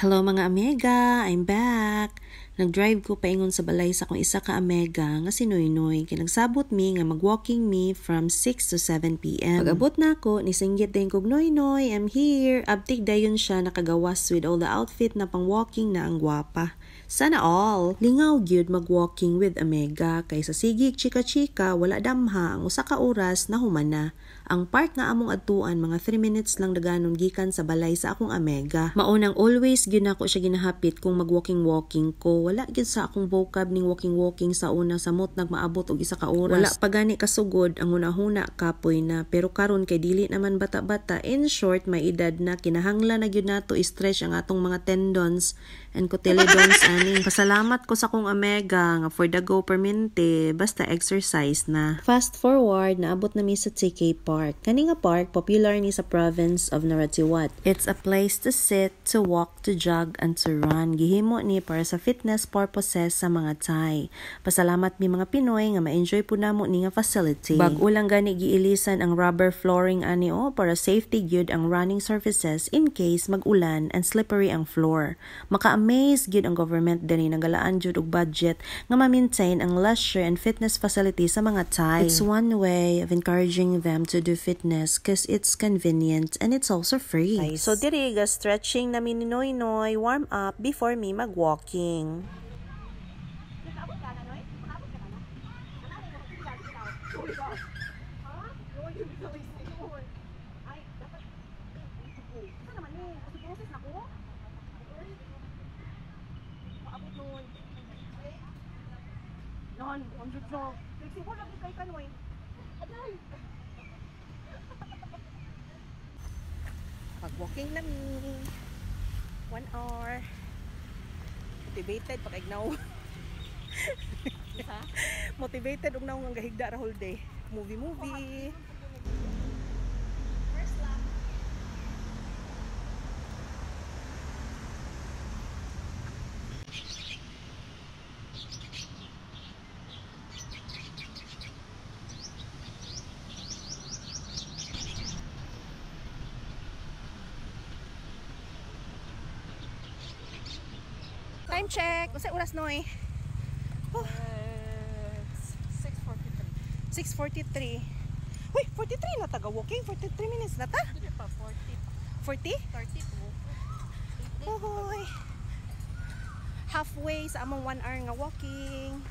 Hello mga amega, I'm back. Nag-drive ko paingon sa balay sa akong isa ka amega nga si Noynoy. Kay nagsabot mi nga mag-walking me from 6 to 7 p.m. Pag-abot na ako, nisinggit din kog Noynoy, I'm here. Abtik dayon siya nakagawas with all the outfit na pang-walking na ang gwapa. Sana all. Lingaw gyud mag-walking with amega kay sa sigig chika-chika wala damha ang usa ka oras na humana. Ang park nga among adtuan mga 3 minutes lang daganon gikan sa balay sa akong amega. Maunang always gyud nako siya ginahapit kung mag-walking ko. Wala gyud sa akong vocab ning walking sa una samot nagmaabot og isa ka oras. Wala pa gani kasugod ang hunahuna kapoy na pero karon kay dili naman bata-bata. In short, may edad na kinahanglan na gyud nato i-stretch ang atong mga tendons and cotyledons aning. Pasalamat ko sa akong amega nga for the go permente basta exercise na. Fast forward naabot na mi sa TK Park. Kani nga park popular ni sa province of Narathiwat. It's a place to sit, to walk, to jog and to run. Gihimo ni para sa fitness purposes sa mga Thai. Pasalamat mi mga Pinoy nga ma-enjoy po namo ni nga facility. Bag-o lang gani giilisan ang rubber flooring ani para safety gyud ang running surfaces in case mag-ulan and slippery ang floor. Maka-amaze gyud ang government dani nagalaan jud og budget nga ma-maintain ang leisure and fitness facility sa mga Thai. It's one way of encouraging them to do fitness cause it's convenient and it's also free. So diri ga stretching na mi ni Noynoy, warm up before me mag-walking. Pag-walking na mi. 1 hour. Motivated pa kay now. Motivated og naong ang gahigda ra whole day. Movie. Time check. Unsay oras Noy? Oh. 6:43. Uy, 43 na taga walking. 43 minutes na ta. 40? 32. Hoy. Halfway sa among 1 hour nga walking.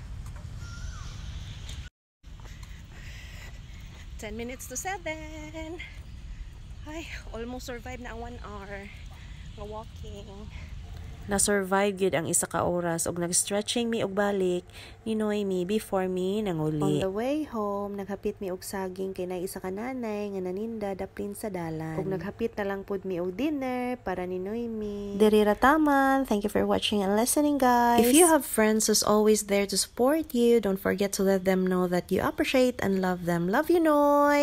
10 minutes to 7. Ay, almost survive na ang 1 hour nga walking. Na-survive gyud ang isa ka oras og nag-stretching mi og balik ni Noemi before mi nanguli. On the way home, naghapit mi og saging kay nay isa ka nanay nga naninda daplin sa dalan. Ug naghapit na lang pud mi og dinner para ni Noemi. Diri ra taman. Thank you for watching and listening, guys. If you have friends who's always there to support you, don't forget to let them know that you appreciate and love them. Love you, Noy!